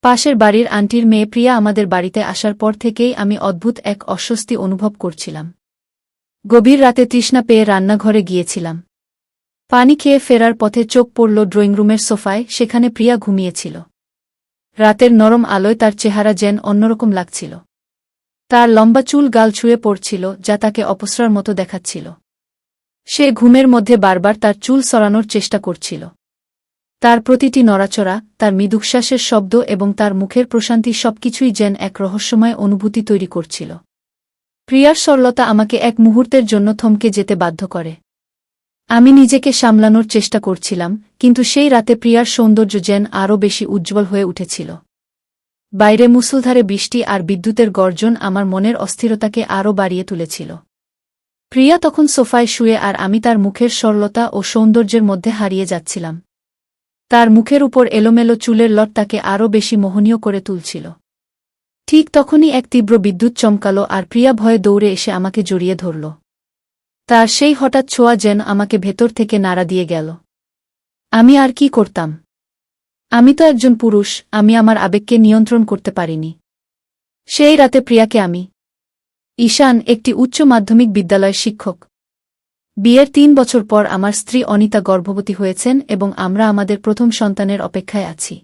পাশের বাড়ির আন্টির মেয়ে প্রিয়া আমাদের বাড়িতে আসার পর থেকেই আমি অদ্ভুত এক অস্বস্তি অনুভব করছিলাম। গভীর রাতে তৃষ্ণা পেয়ে রান্নাঘরে গিয়েছিলাম। পানি খেয়ে ফেরার পথে চোখ পড়ল ড্রয়িংরুমের সোফায়, সেখানে প্রিয়া ঘুমিয়েছিল। রাতের নরম আলোয় তার চেহারা যেন অন্যরকম লাগছিল। তার লম্বা চুল গাল ছুঁয়ে পড়ছিল, যা তাকে অপসরার মতো দেখাচ্ছিল। সে ঘুমের মধ্যে বারবার তার চুল সরানোর চেষ্টা করছিল। তার প্রতিটি নড়াচড়া, তার মৃদুশ্বাসের শব্দ এবং তার মুখের প্রশান্তি সবকিছুই যেন এক রহস্যময় অনুভূতি তৈরি করছিল। প্রিয়ার সরলতা আমাকে এক মুহূর্তের জন্য থমকে যেতে বাধ্য করে। আমি নিজেকে সামলানোর চেষ্টা করছিলাম, কিন্তু সেই রাতে প্রিয়ার সৌন্দর্য যেন আরও বেশি উজ্জ্বল হয়ে উঠেছিল। বাইরে মুষলধারে বৃষ্টি আর বিদ্যুতের গর্জন আমার মনের অস্থিরতাকে আরও বাড়িয়ে তুলেছিল। প্রিয়া তখন সোফায় শুয়ে আর আমি তার মুখের সরলতা ও সৌন্দর্যের মধ্যে হারিয়ে যাচ্ছিলাম। তার মুখের উপর এলোমেলো চুলের লট তাকে আরও বেশি মোহনীয় করে তুলছিল। ঠিক তখনই এক তীব্র বিদ্যুৎ চমকাল আর প্রিয়া ভয়ে দৌড়ে এসে আমাকে জড়িয়ে ধরল। তার সেই হঠাৎ ছোঁয়া যেন আমাকে ভেতর থেকে নাড়া দিয়ে গেল। আমি আর কি করতাম? আমি তো একজন পুরুষ, আমি আমার আবেগকে নিয়ন্ত্রণ করতে পারিনি। সেই রাতে প্রিয়াকে আমি ঈশান, একটি উচ্চ মাধ্যমিক বিদ্যালয়ের শিক্ষক। বিয়ের ৩ বছর পর আমার স্ত্রী অনিতা গর্ভবতী হয়েছেন এবং আমরা আমাদের প্রথম সন্তানের অপেক্ষায় আছি।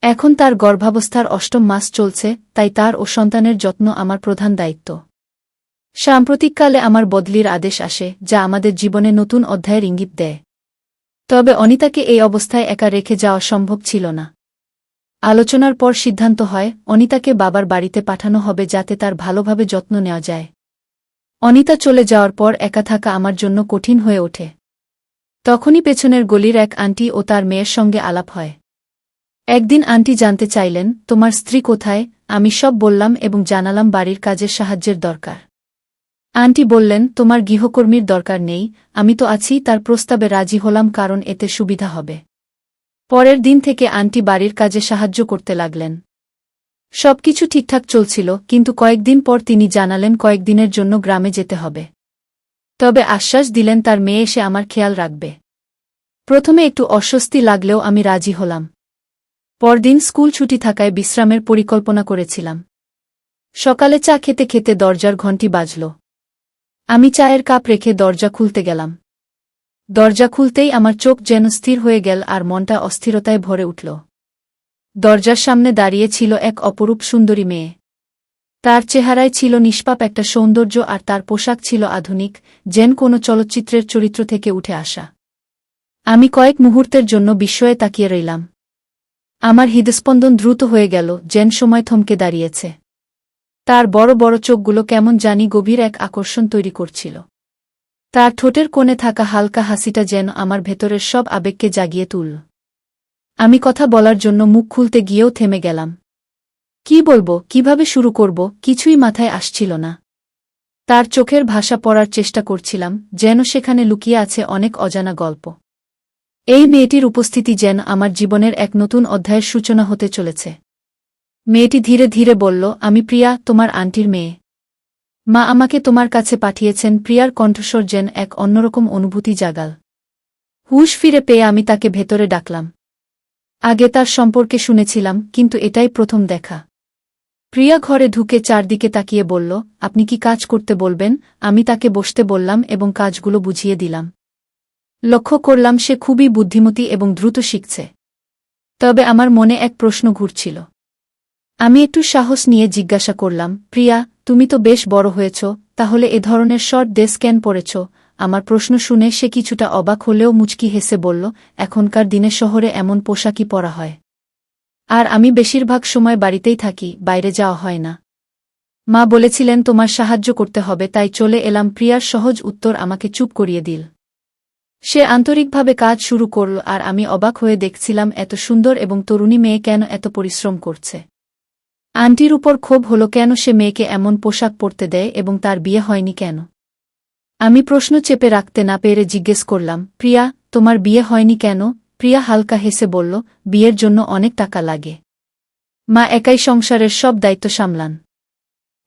এখন তার গর্ভাবস্থার ৮ম মাস চলছে, তাই তার ও সন্তানের যত্ন আমার প্রধান দায়িত্ব। সাম্প্রতিককালে আমার বদলির আদেশ আসে, যা আমাদের জীবনে নতুন অধ্যায়ের ইঙ্গিত দেয়। তবে অনিতাকে এই অবস্থায় একা রেখে যাওয়া সম্ভব ছিল না। আলোচনার পর সিদ্ধান্ত হয়, অনিতাকে বাবার বাড়িতে পাঠানো হবে যাতে তার ভালোভাবে যত্ন নেওয়া যায়। অনিতা চলে যাওয়ার পর একা থাকা আমার জন্য কঠিন হয়ে ওঠে। তখনই পেছনের গলির এক আন্টি ও তার মেয়ের সঙ্গে আলাপ হয়। একদিন আন্টি জানতে চাইলেন, তোমার স্ত্রী কোথায়? আমি সব বললাম এবং জানালাম বাড়ির কাজের সাহায্যের দরকার। আন্টি বললেন, তোমার গৃহকর্মীর দরকার নেই, আমি তো আছি। তার প্রস্তাবে রাজি হলাম কারণ এতে সুবিধা হবে। পরের দিন থেকে আন্টি বাড়ির কাজে সাহায্য করতে লাগলেন। সবকিছু ঠিকঠাক চলছিল, কিন্তু কয়েকদিন পর তিনি জানালেন কয়েকদিনের জন্য গ্রামে যেতে হবে। তবে আশ্বাস দিলেন তার মেয়ে এসে আমার খেয়াল রাখবে। প্রথমে একটু অস্বস্তি লাগলেও আমি রাজি হলাম। পরদিন স্কুল ছুটি থাকায় বিশ্রামের পরিকল্পনা করেছিলাম। সকালে চা খেতে খেতে দরজার ঘণ্টি বাজল। আমি চায়ের কাপ রেখে দরজা খুলতে গেলাম। দরজা খুলতেই আমার চোখ যেন স্থির হয়ে গেল আর মনটা অস্থিরতায় ভরে উঠল। দরজার সামনে দাঁড়িয়ে ছিল এক অপরূপ সুন্দরী মেয়ে। তার চেহারায় ছিল নিষ্পাপ একটা সৌন্দর্য আর তার পোশাক ছিল আধুনিক, যেন কোনো চলচ্চিত্রের চরিত্র থেকে উঠে আসা। আমি কয়েক মুহূর্তের জন্য বিস্ময়ে তাকিয়ে রইলাম। আমার হৃদস্পন্দন দ্রুত হয়ে গেল, যেন সময় থমকে দাঁড়িয়েছে। তার বড় বড় চোখগুলো কেমন জানি গভীর এক আকর্ষণ তৈরি করছিল। তার ঠোঁটের কোণে থাকা হালকা হাসিটা যেন আমার ভেতরের সব আবেগকে জাগিয়ে তুলল। আমি কথা বলার জন্য মুখ খুলতে গিয়েও থেমে গেলাম। কি বলবো, কিভাবে শুরু করব, কিছুই মাথায় আসছিল না। তার চোখের ভাষা পড়ার চেষ্টা করছিলাম, যেন সেখানে লুকিয়ে আছে অনেক অজানা গল্প। এই মেয়েটির উপস্থিতি যেন আমার জীবনের এক নতুন অধ্যায়ের সূচনা হতে চলেছে। মেয়েটি ধীরে ধীরে বলল, আমি প্রিয়া, তোমার আন্টির মেয়ে। মা আমাকে তোমার কাছে পাঠিয়েছেন। প্রিয়ার কণ্ঠস্বর যেন এক অন্যরকম অনুভূতি জাগাল। হুঁশ ফিরে পেয়ে আমি তাকে ভেতরে ডাকলাম। আগে তার সম্পর্কে শুনেছিলাম, কিন্তু এটাই প্রথম দেখা। প্রিয়া ঘরে ঢুকে চারদিকে তাকিয়ে বলল, আপনি কি কাজ করতে বলবেন? আমি তাকে বসতে বললাম এবং কাজগুলো বুঝিয়ে দিলাম। লক্ষ্য করলাম সে খুবই বুদ্ধিমতী এবং দ্রুত শিখছে। তবে আমার মনে এক প্রশ্ন ঘুরছিল। আমি একটু সাহস নিয়ে জিজ্ঞাসা করলাম, প্রিয়া, তুমি তো বেশ বড় হয়েছ, তাহলে এ ধরনের শর্ট ড্রেস কেন পরেছ? আমার প্রশ্ন শুনে সে কিছুটা অবাক হলেও মুচকি হেসে বলল, এখনকার দিনে শহরে এমন পোশাকই পরা হয়। আর আমি বেশিরভাগ সময় বাড়িতেই থাকি, বাইরে যাওয়া হয় না। মা বলেছিলেন তোমার সাহায্য করতে হবে, তাই চলে এলাম। প্রিয়ার সহজ উত্তর আমাকে চুপ করিয়ে দিল। সে আন্তরিকভাবে কাজ শুরু করল আর আমি অবাক হয়ে দেখছিলাম এত সুন্দর এবং তরুণী মেয়ে কেন এত পরিশ্রম করছে। আন্টির উপর ক্ষোভ হলো কেন সে মেয়েকে এমন পোশাক পরতে দেয় এবং তার বিয়ে হয়নি কেন। আমি প্রশ্ন চেপে রাখতে না পেরে জিজ্ঞেস করলাম, প্রিয়া, তোমার বিয়ে হয়নি কেন? প্রিয়া হালকা হেসে বলল, বিয়ের জন্য অনেক টাকা লাগে। মা একাই সংসারের সব দায়িত্ব সামলান।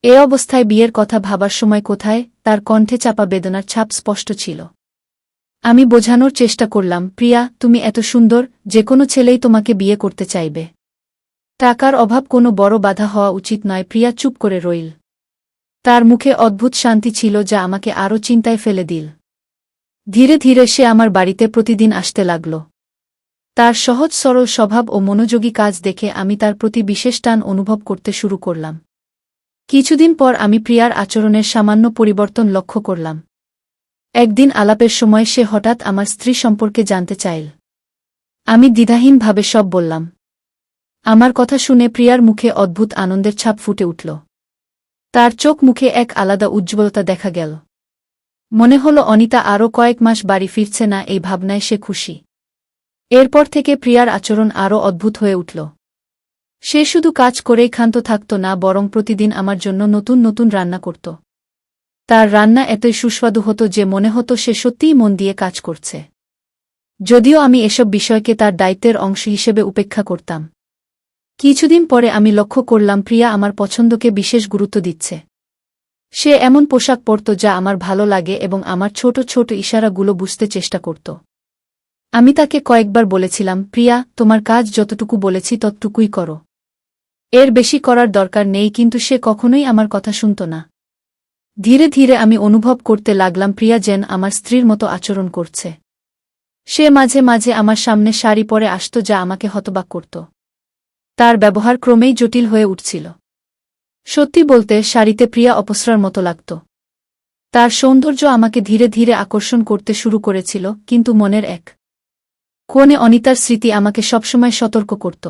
এ অবস্থায় বিয়ের কথা ভাবার সময় কোথায়? তার কণ্ঠে চাপা বেদনার ছাপ স্পষ্ট ছিল। আমি বোঝানোর চেষ্টা করলাম, প্রিয়া, তুমি এত সুন্দর, যে কোনো ছেলেই তোমাকে বিয়ে করতে চাইবে। টাকার অভাব কোনো বড় বাধা হওয়া উচিত নয়। প্রিয়া চুপ করে রইল। তার মুখে অদ্ভুত শান্তি ছিল যা আমাকে আরও চিন্তায় ফেলে দিল। ধীরে ধীরে সে আমার বাড়িতে প্রতিদিন আসতে লাগল। তার সহজ সরল স্বভাব ও মনোযোগী কাজ দেখে আমি তার প্রতি বিশেষ টান অনুভব করতে শুরু করলাম। কিছুদিন পর আমি প্রিয়ার আচরণের সামান্য পরিবর্তন লক্ষ্য করলাম। একদিন আলাপের সময় সে হঠাৎ আমার স্ত্রী সম্পর্কে জানতে চাইল। আমি দ্বিধাহীনভাবে সব বললাম। আমার কথা শুনে প্রিয়ার মুখে অদ্ভুত আনন্দের ছাপ ফুটে উঠল। তার চোখ মুখে এক আলাদা উজ্জ্বলতা দেখা গেল। মনে হল অনিতা আরও কয়েক মাস বাড়ি ফিরছে না, এই ভাবনায় সে খুশি। এরপর থেকে প্রিয়ার আচরণ আরও অদ্ভুত হয়ে উঠল। সে শুধু কাজ করেই ক্ষান্ত থাকত না, বরং প্রতিদিন আমার জন্য নতুন নতুন রান্না করত। তার রান্না এতই সুস্বাদু হতো যে মনে হতো সে সত্যিই মন দিয়ে কাজ করছে। যদিও আমি এসব বিষয়কে তার দায়িত্বের অংশ হিসেবে উপেক্ষা করতাম। কিছুদিন পরে আমি লক্ষ্য করলাম প্রিয়া আমার পছন্দকে বিশেষ গুরুত্ব দিচ্ছে। সে এমন পোশাক পরত যা আমার ভালো লাগে এবং আমার ছোট ছোট ইশারাগুলো বুঝতে চেষ্টা করত। আমি তাকে কয়েকবার বলেছিলাম, প্রিয়া, তোমার কাজ যতটুকু বলেছি ততটুকুই করো। এর বেশি করার দরকার নেই, কিন্তু সে কখনোই আমার কথা শুনত না। ধীরে ধীরে আমি অনুভব করতে লাগলাম প্রিয়া যেন আমার স্ত্রীর মতো আচরণ করছে। সে মাঝে মাঝে আমার সামনে শাড়ি পরে আসত যা আমাকে হতবাক করত। তার ব্যবহার ক্রমেই জটিল হয়ে উঠছিল। সত্যি বলতে শাড়িতে প্রিয়া অপসরার মতো লাগত। তার সৌন্দর্য আমাকে ধীরে ধীরে আকর্ষণ করতে শুরু করেছিল, কিন্তু মনের এক কোণে অনিতার স্মৃতি আমাকে সবসময় সতর্ক করত।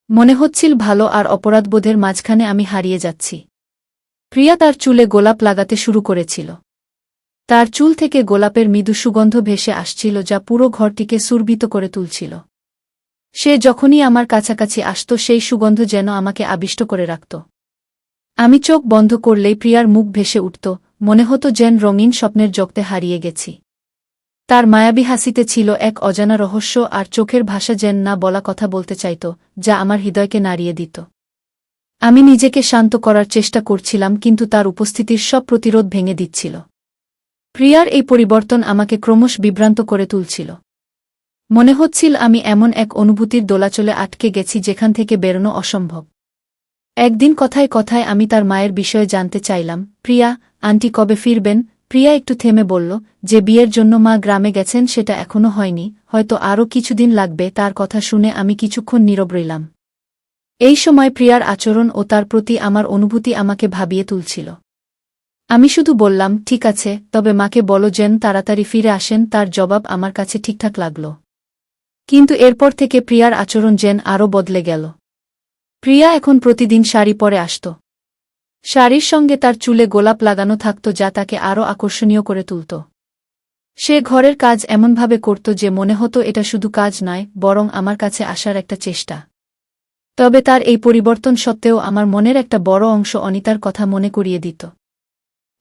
মনে হচ্ছিল ভালো আর অপরাধবোধের মাঝখানে আমি হারিয়ে যাচ্ছি। প্রিয়া তার চুলে গোলাপ লাগাতে শুরু করেছিল। তার চুল থেকে গোলাপের মৃদু সুগন্ধ ভেসে আসছিল যা পুরো ঘরটিকে সুরভিত করে তুলছিল। সে যখনই আমার কাছাকাছি আসত সেই সুগন্ধ যেন আমাকে আবিষ্ট করে রাখত। আমি চোখ বন্ধ করলেই প্রিয়ার মুখ ভেসে উঠত, মনে হতো যেন রঙিন স্বপ্নের জগতে হারিয়ে গেছি। তার মায়াবী হাসিতে ছিল এক অজানা রহস্য, আর চোখের ভাষা যেন না বলা কথা বলতে চাইত, যা আমার হৃদয়কে নাড়িয়ে দিত। আমি নিজেকে শান্ত করার চেষ্টা করছিলাম, কিন্তু তার উপস্থিতির সব প্রতিরোধ ভেঙে দিচ্ছিল। প্রিয়ার এই পরিবর্তন আমাকে ক্রমশ বিভ্রান্ত করে তুলছিল। মনে হচ্ছিল আমি এমন এক অনুভূতির দোলাচলে আটকে গেছি যেখান থেকে বেরোনো অসম্ভব। একদিন কথায় কথায় আমি তার মায়ের বিষয়ে জানতে চাইলাম, প্রিয়া, আন্টি কবে ফিরবেন? প্রিয়া একটু থেমে বলল, যে বিয়ের জন্য মা গ্রামে গেছেন সেটা এখনো হয়নি, হয়তো আরও কিছুদিন লাগবে। তার কথা শুনে আমি কিছুক্ষণ নীরব রইলাম। এই সময় প্রিয়ার আচরণ ও তার প্রতি আমার অনুভূতি আমাকে ভাবিয়ে তুলছিল। আমি শুধু বললাম, ঠিক আছে, তবে মাকে বলো যেন তাড়াতাড়ি ফিরে আসেন। তার জবাব আমার কাছে ঠিকঠাক লাগল। কিন্তু এরপর থেকে প্রিয়ার আচরণ যেন আরও বদলে গেল। প্রিয়া এখন প্রতিদিন শাড়ি পরে আসত। শাড়ির সঙ্গে তার চুলে গোলাপ লাগানো থাকত যা তাকে আরও আকর্ষণীয় করে তুলত। সে ঘরের কাজ এমনভাবে করত যে মনে হতো এটা শুধু কাজ নয়, বরং আমার কাছে আসার একটা চেষ্টা। তবে তার এই পরিবর্তন সত্ত্বেও আমার মনের একটা বড় অংশ অনিতার কথা মনে করিয়ে দিত।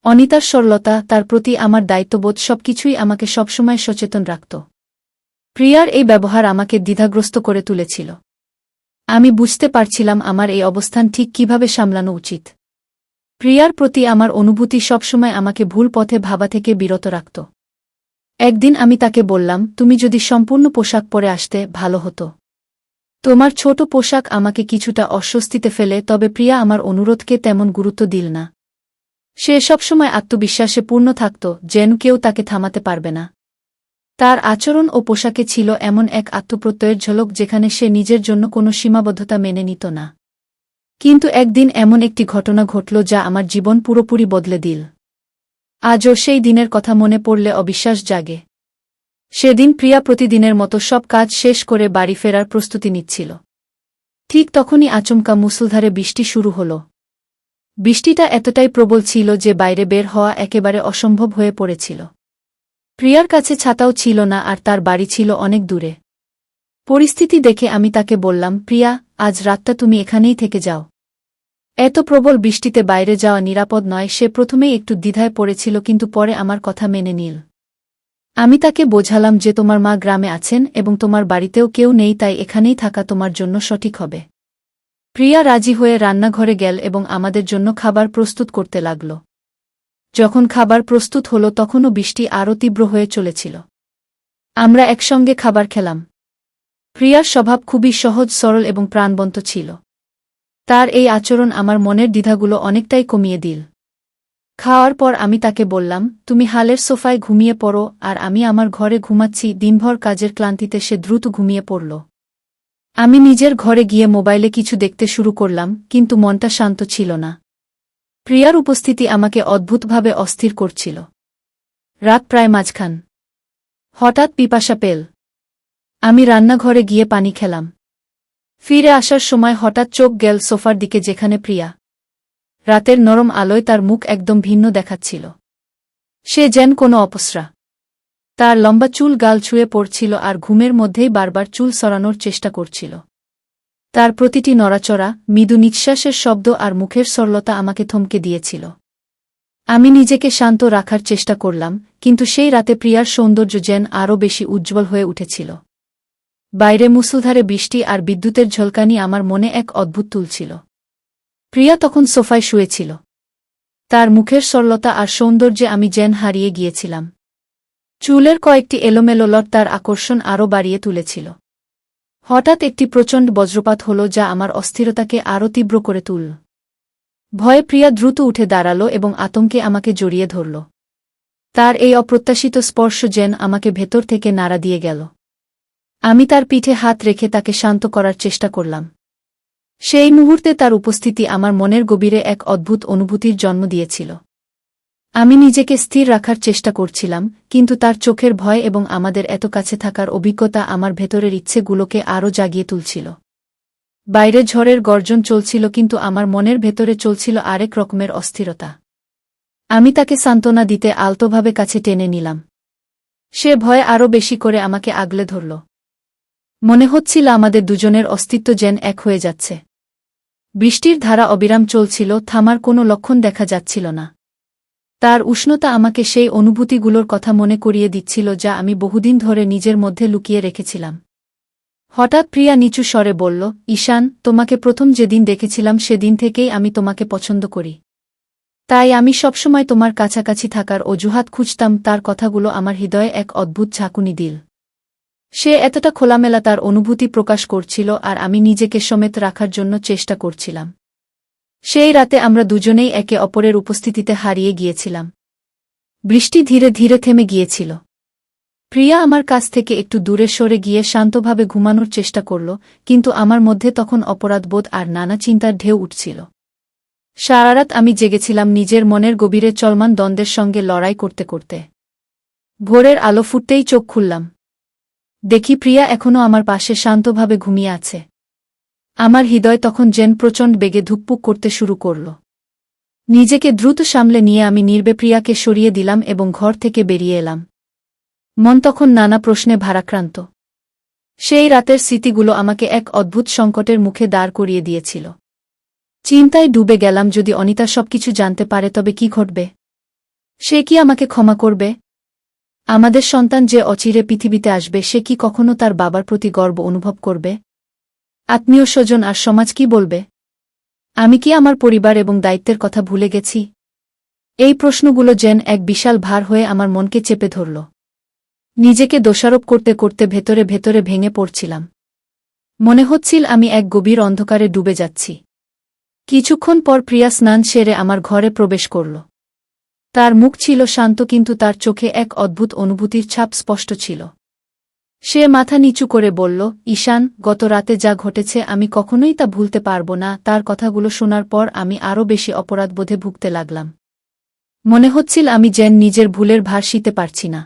অনিতার সরলতা, তার প্রতি আমার দায়িত্ববোধ সবকিছুই আমাকে সবসময় সচেতন রাখত। প্রিয়ার এই ব্যবহার আমাকে দ্বিধাগ্রস্ত করে তুলেছিল। আমি বুঝতে পারছিলাম আমার এই অবস্থান ঠিক কিভাবে সামলানো উচিত। প্রিয়ার প্রতি আমার অনুভূতি সবসময় আমাকে ভুল পথে ভাবা থেকে বিরত রাখত। একদিন আমি তাকে বললাম, তুমি যদি সম্পূর্ণ পোশাক পরে আসতে ভালো হতো। তোমার ছোট পোশাক আমাকে কিছুটা অস্বস্তিতে ফেলে। তবে প্রিয়া আমার অনুরোধকে তেমন গুরুত্ব দিল না। সে সবসময় আত্মবিশ্বাসে পূর্ণ থাকত, যেন কেউ তাকে থামাতে পারবে না। তার আচরণ ও পোশাকে ছিল এমন এক আত্মপ্রত্যয়ের ঝলক যেখানে সে নিজের জন্য কোনো সীমাবদ্ধতা মেনে নিত না। কিন্তু একদিন এমন একটি ঘটনা ঘটল যা আমার জীবন পুরোপুরি বদলে দিল। আজও সেই দিনের কথা মনে পড়লে অবিশ্বাস জাগে। সেদিন প্রিয়া প্রতিদিনের মতো সব কাজ শেষ করে বাড়ি ফেরার প্রস্তুতি নিচ্ছিল। ঠিক তখনই আচমকা মুষলধারে বৃষ্টি শুরু হল। বৃষ্টিটা এতটাই প্রবল ছিল যে বাইরে বের হওয়া একেবারে অসম্ভব হয়ে পড়েছিল। প্রিয়ার কাছে ছাতাও ছিল না, আর তার বাড়ি ছিল অনেক দূরে। পরিস্থিতি দেখে আমি তাকে বললাম, প্রিয়া, আজ রাতটা তুমি এখানেই থেকে যাও। এত প্রবল বৃষ্টিতে বাইরে যাওয়া নিরাপদ নয়। সে প্রথমেই একটু দ্বিধায় পড়েছিল, কিন্তু পরে আমার কথা মেনে নিল। আমি তাকে বোঝালাম যে তোমার মা গ্রামে আছেন এবং তোমার বাড়িতেও কেউ নেই, তাই এখানেই থাকা তোমার জন্য সঠিক হবে। প্রিয়া রাজি হয়ে রান্নাঘরে গেল এবং আমাদের জন্য খাবার প্রস্তুত করতে লাগল। যখন খাবার প্রস্তুত হল তখনও বৃষ্টি আরও তীব্র হয়ে চলেছিল। আমরা একসঙ্গে খাবার খেলাম। প্রিয়ার স্বভাব খুবই সহজ সরল এবং প্রাণবন্ত ছিল। তার এই আচরণ আমার মনের দ্বিধাগুলো অনেকটাই কমিয়ে দিল। খাওয়ার পর আমি তাকে বললাম, তুমি হালের সোফায় ঘুমিয়ে পড়ো আর আমি আমার ঘরে ঘুমাচ্ছি। দিনভর কাজের ক্লান্তিতে সে দ্রুত ঘুমিয়ে পড়ল। আমি নিজের ঘরে গিয়ে মোবাইলে কিছু দেখতে শুরু করলাম, কিন্তু মনটা শান্ত ছিল না। প্রিয়ার উপস্থিতি আমাকে অদ্ভুতভাবে অস্থির করছিল। রাত প্রায় মাঝখান। হঠাৎ পিপাসা পেল। আমি রান্নাঘরে গিয়ে পানি খেলাম। ফিরে আসার সময় হঠাৎ চোখ গেল সোফার দিকে, যেখানে প্রিয়া। রাতের নরম আলোয় তার মুখ একদম ভিন্ন দেখাচ্ছিল। সে যেন কোনো অপসরা। তার লম্বা চুল গাল ছুঁয়ে পড়ছিল আর ঘুমের মধ্যেই বারবার চুল সরানোর চেষ্টা করছিল। তার প্রতিটি নড়াচড়া, মৃদু নিঃশ্বাসের শব্দ আর মুখের সরলতা আমাকে থমকে দিয়েছিল। আমি নিজেকে শান্ত রাখার চেষ্টা করলাম, কিন্তু সেই রাতে প্রিয়ার সৌন্দর্য যেন আরও বেশি উজ্জ্বল হয়ে উঠেছিল। বাইরে মুষলধারে বৃষ্টি আর বিদ্যুতের ঝলকানি আমার মনে এক অদ্ভুত তুলছিল। প্রিয়া তখন সোফায় শুয়েছিল। তার মুখের সরলতা আর সৌন্দর্যে আমি যেন হারিয়ে গিয়েছিলাম। চুলের কয়েকটি এলোমেলো লট তার আকর্ষণ আরও বাড়িয়ে তুলেছিল। হঠাৎ একটি প্রচণ্ড বজ্রপাত হল, যা আমার অস্থিরতাকে আরও তীব্র করে তুলল। ভয়ে প্রিয়া দ্রুত উঠে দাঁড়াল এবং আতঙ্কে আমাকে জড়িয়ে ধরল। তার এই অপ্রত্যাশিত স্পর্শ যেন আমাকে ভেতর থেকে নাড়া দিয়ে গেল। আমি তার পিঠে হাত রেখে তাকে শান্ত করার চেষ্টা করলাম। সেই মুহূর্তে তার উপস্থিতি আমার মনের গভীরে এক অদ্ভুত অনুভূতির জন্ম দিয়েছিল। আমি নিজেকে স্থির রাখার চেষ্টা করছিলাম, কিন্তু তার চোখের ভয় এবং আমাদের এত কাছে থাকার অভিজ্ঞতা আমার ভেতরের ইচ্ছেগুলোকে আরও জাগিয়ে তুলছিল। বাইরে ঝড়ের গর্জন চলছিল, কিন্তু আমার মনের ভেতরে চলছিল আরেক রকমের অস্থিরতা। আমি তাকে সান্ত্বনা দিতে আলতোভাবে কাছে টেনে নিলাম। সে ভয়ে আরও বেশি করে আমাকে আগলে ধরল। মনে হচ্ছিল আমাদের দুজনের অস্তিত্ব যেন এক হয়ে যাচ্ছে। বৃষ্টির ধারা অবিরাম চলছিল, থামার কোনো লক্ষণ দেখা যাচ্ছিল না। তার উষ্ণতা আমাকে সেই অনুভূতিগুলোর কথা মনে করিয়ে দিচ্ছিল, যা আমি বহুদিন ধরে নিজের মধ্যে লুকিয়ে রেখেছিলাম। হঠাৎ প্রিয়া নিচু স্বরে বলল, ঈশান, তোমাকে প্রথম যেদিন দেখেছিলাম সেদিন থেকেই আমি তোমাকে পছন্দ করি। তাই আমি সবসময় তোমার কাছাকাছি থাকার অজুহাত খুঁজতাম। তার কথাগুলো আমার হৃদয়ে এক অদ্ভুত ঝাঁকুনি দিল। সে এতটা খোলামেলা তার অনুভূতি প্রকাশ করছিল, আর আমি নিজেকে সমেত রাখার জন্য চেষ্টা করছিলাম। সেই রাতে আমরা দুজনেই একে অপরের উপস্থিতিতে হারিয়ে গিয়েছিলাম। বৃষ্টি ধীরে ধীরে থেমে গিয়েছিল। প্রিয়া আমার কাছ থেকে একটু দূরে সরে গিয়ে শান্তভাবে ঘুমানোর চেষ্টা করল, কিন্তু আমার মধ্যে তখন অপরাধবোধ আর নানা চিন্তার ঢেউ উঠছিল। সারারাত আমি জেগেছিলাম, নিজের মনের গভীরে চলমান দ্বন্দ্বের সঙ্গে লড়াই করতে করতে। ভোরের আলো ফুটতেই চোখ খুললাম। দেখি প্রিয়া এখনও আমার পাশে শান্তভাবে ঘুমিয়ে আছে। আমার হৃদয় তখন যেন প্রচণ্ড বেগে ধুকপুক করতে শুরু করল। নিজেকে দ্রুত সামলে নিয়ে আমি নীরবে প্রিয়াকে সরিয়ে দিলাম এবং ঘর থেকে বেরিয়ে এলাম। মন তখন নানা প্রশ্নে ভারাক্রান্ত। সেই রাতের স্মৃতিগুলো আমাকে এক অদ্ভুত সংকটের মুখে দাঁড় করিয়ে দিয়েছিল। চিন্তায় ডুবে গেলাম, যদি অনিতা সবকিছু জানতে পারে তবে কি ঘটবে? সে কি আমাকে ক্ষমা করবে? আমাদের সন্তান যে অচিরে পৃথিবীতে আসবে, সে কি কখনো তার বাবার প্রতি গর্ব অনুভব করবে? আত্মীয় স্বজন আর সমাজ কি বলবে? আমি কি আমার পরিবার এবং দায়িত্বের কথা ভুলে গেছি? এই প্রশ্নগুলো যেন এক বিশাল ভার হয়ে আমার মনকে চেপে ধরল। নিজেকে দোষারোপ করতে করতে ভেতরে ভেতরে ভেঙে পড়ছিলাম। মনে হচ্ছিল আমি এক গভীর অন্ধকারে ডুবে যাচ্ছি। কিছুক্ষণ পর প্রিয়া স্নান সেরে আমার ঘরে প্রবেশ করল। তার মুখ ছিল শান্ত, কিন্তু তার চোখে এক অদ্ভুত অনুভূতির ছাপ স্পষ্ট ছিল। সে মাথা নিচু করে বলল, ঈশান, গত রাতে যা ঘটেছে আমি কখনোই তা ভুলতে পারব না। তার কথাগুলো শোনার পর আমি আরও বেশি অপরাধবোধে ভুগতে লাগলাম। মনে হচ্ছিল আমি যেন নিজের ভুলের ভার সইতে পারছি না।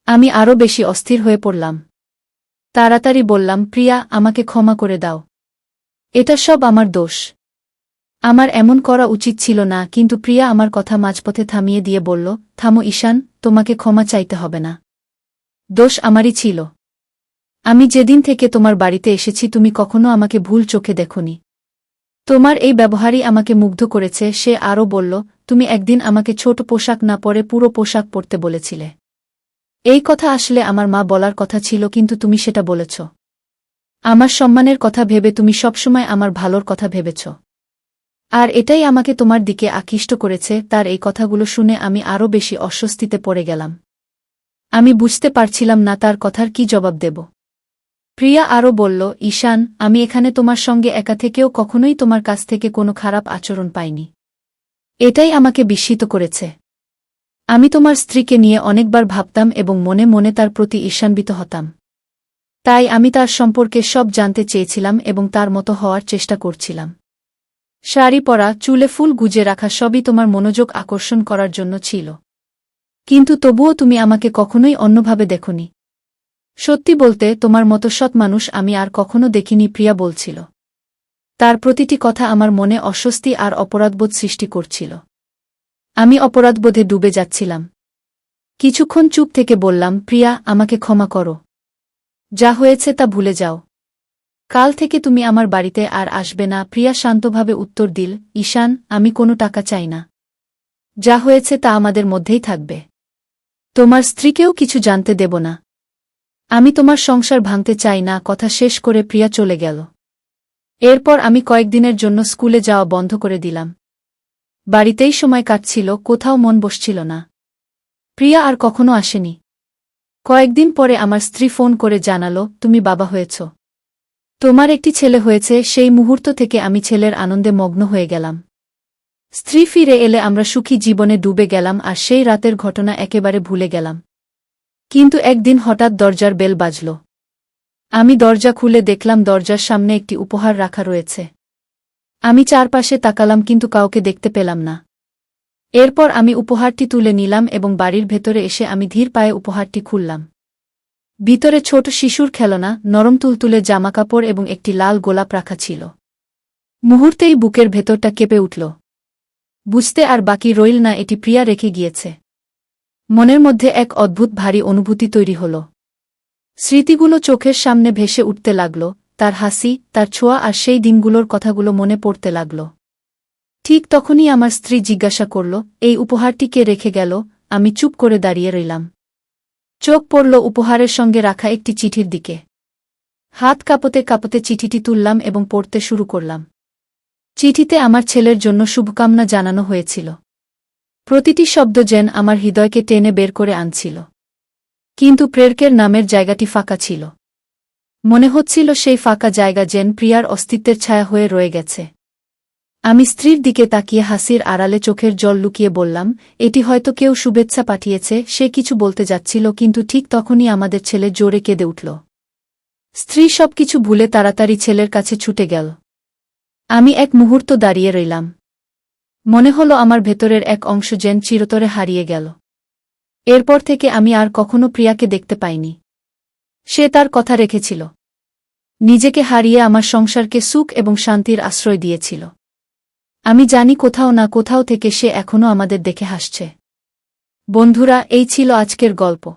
আমি আরও বেশি অস্থির হয়ে পড়লাম। তাড়াতাড়ি বললাম, প্রিয়া, আমাকে ক্ষমা করে দাও। এটা সব আমার দোষ। আমার এমন করা উচিত ছিল না। কিন্তু প্রিয়া আমার কথা মাঝপথে থামিয়ে দিয়ে বলল, থামো ঈশান, তোমাকে ক্ষমা চাইতে হবে না। দোষ আমারই ছিল। আমি যেদিন থেকে তোমার বাড়িতে এসেছি তুমি কখনো আমাকে ভুল চোখে দেখোনি। তোমার এই ব্যবহারই আমাকে মুগ্ধ করেছে। সে আরও বলল, তুমি একদিন আমাকে ছোট পোশাক না পরে পুরো পোশাক পরতে বলেছিলে। এই কথা আসলে আমার মা বলার কথা ছিল, কিন্তু তুমি সেটা বলেছ। আমার সম্মানের কথা ভেবে তুমি সবসময় আমার ভালোর কথা ভেবেছ। আর এটাই আমাকে তোমার দিকে আকৃষ্ট করেছে। তার এই কথাগুলো শুনে আমি আরও বেশি অস্বস্তিতে পড়ে গেলাম। আমি বুঝতে পারছিলাম না তার কথার কি জবাব দেব। প্রিয়া আরও বলল, ঈশান, আমি এখানে তোমার সঙ্গে একা থেকেও কখনোই তোমার কাছ থেকে কোনো খারাপ আচরণ পাইনি। এটাই আমাকে বিস্মিত করেছে। আমি তোমার স্ত্রীকে নিয়ে অনেকবার ভাবতাম এবং মনে মনে তার প্রতি ঈর্ষান্বিত হতাম। তাই আমি তার সম্পর্কে সব জানতে চেয়েছিলাম এবং তার মতো হওয়ার চেষ্টা করছিলাম। শাড়ি পরা, চুলে ফুল গুজে রাখা সবই তোমার মনোযোগ আকর্ষণ করার জন্য ছিল। কিন্তু তবুও তুমি আমাকে কখনোই অন্যভাবে দেখোনি। সত্যি বলতে, তোমার মতো সৎ মানুষ আমি আর কখনো দেখিনি, প্রিয়া বলছিল। তার প্রতিটি কথা আমার মনে অস্বস্তি আর অপরাধবোধ সৃষ্টি করছিল। আমি অপরাধবোধে ডুবে যাচ্ছিলাম। কিছুক্ষণ চুপ থেকে বললাম, প্রিয়া, আমাকে ক্ষমা করো। যা হয়েছে তা ভুলে যাও। কাল থেকে তুমি আমার বাড়িতে আর আসবে না। প্রিয়া শান্তভাবে উত্তর দিল, ঈশান, আমি কোনো টাকা চাই না। যা হয়েছে তা আমাদের মধ্যেই থাকবে। তোমার স্ত্রীকেও কিছু জানতে দেব না। আমি তোমার সংসার ভাঙতে চাই না। কথা শেষ করে প্রিয়া চলে গেল। এরপর আমি কয়েকদিনের জন্য স্কুলে যাওয়া বন্ধ করে দিলাম। বাড়িতেই সময় কাটছিল, কোথাও মন বসছিল না। প্রিয়া আর কখনো আসেনি। কয়েকদিন পরে আমার স্ত্রী ফোন করে জানালো, তুমি বাবা হয়েছ। তোমার একটি ছেলে হয়েছে। সেই মুহূর্ত থেকে আমি ছেলের আনন্দে মগ্ন হয়ে গেলাম। স্ত্রী ফিরে এলে আমরা সুখী জীবনে ডুবে গেলাম আর সেই রাতের ঘটনা একেবারে ভুলে গেলাম। কিন্তু একদিন হঠাৎ দরজার বেল বাজল। আমি দরজা খুলে দেখলাম দরজার সামনে একটি উপহার রাখা রয়েছে। আমি চারপাশে তাকালাম কিন্তু কাউকে দেখতে পেলাম না। এরপর আমি উপহারটি তুলে নিলাম এবং বাড়ির ভেতরে এসে আমি ধীর পায়ে উপহারটি খুললাম। ভিতরে ছোট শিশুর খেলনা, নরম তুলতুলে জামাকাপড় এবং একটি লাল গোলাপ রাখা ছিল। মুহূর্তেই বুকের ভেতরটা কেঁপে উঠল। বুঝতে আর বাকি রইল না এটি প্রিয়া রেখে গিয়েছে। মনের মধ্যে এক অদ্ভুত ভারী অনুভূতি তৈরি হল। স্মৃতিগুলো চোখের সামনে ভেসে উঠতে লাগল, তার হাসি, তার ছোঁয়া আর সেই দিনগুলোর কথাগুলো মনে পড়তে লাগল। ঠিক তখনই আমার স্ত্রী জিজ্ঞাসা করল, এই উপহারটি কে রেখে গেল? আমি চুপ করে দাঁড়িয়ে রইলাম। চোখ পড়ল উপহারের সঙ্গে রাখা একটি চিঠির দিকে। হাত কাঁপতে কাঁপতে চিঠিটি তুললাম এবং পড়তে শুরু করলাম। চিঠিতে আমার ছেলের জন্য শুভকামনা জানানো হয়েছিল। প্রতিটি শব্দ যেন আমার হৃদয়কে টেনে বের করে আনছিল। কিন্তু প্রেরকের নামের জায়গাটি ফাঁকা ছিল। মনে হচ্ছিল সেই ফাঁকা জায়গা যেন প্রিয়ার অস্তিত্বের ছায়া হয়ে রয়ে গেছে। আমি স্ত্রীর দিকে তাকিয়ে হাসির আড়ালে চোখের জল লুকিয়ে বললাম, এটি হয়তো কেউ শুভেচ্ছা পাঠিয়েছে। সে কিছু বলতে যাচ্ছিল কিন্তু ঠিক তখনই আমাদের ছেলে জোরে কেঁদে উঠল। স্ত্রী সবকিছু ভুলে তাড়াতাড়ি ছেলের কাছে ছুটে গেল। আমি এক মুহূর্ত দাঁড়িয়ে রইলাম। মনে হলো আমার ভেতরের এক অংশ যেন চিরতরে হারিয়ে গেল। এরপর থেকে আমি আর কখনো প্রিয়াকে দেখতে পাইনি। সে তার কথা রেখেছিল। নিজেকে হারিয়ে আমার সংসারকে সুখ এবং শান্তির আশ্রয় দিয়েছিল। আমি জানি কোথাও না কোথাও থেকে সে এখনও আমাদের দেখে হাসছে। বন্ধুরা, এই ছিল আজকের গল্প।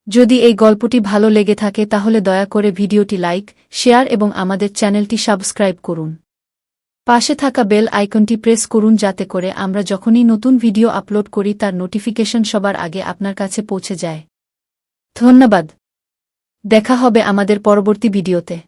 যদি এই গল্পটি ভালো লেগে থাকে তাহলে দয়া করে ভিডিওটি লাইক, শেয়ার এবং আমাদের চ্যানেলটি সাবস্ক্রাইব করুন। পাশে থাকা বেল আইকনটি প্রেস করুন যাতে করে আমরা যখনই নতুন ভিডিও আপলোড করি তার নোটিফিকেশন সবার আগে আপনার কাছে পৌঁছে যায়। ধন্যবাদ। দেখা হবে আমাদের পরবর্তী ভিডিওতে।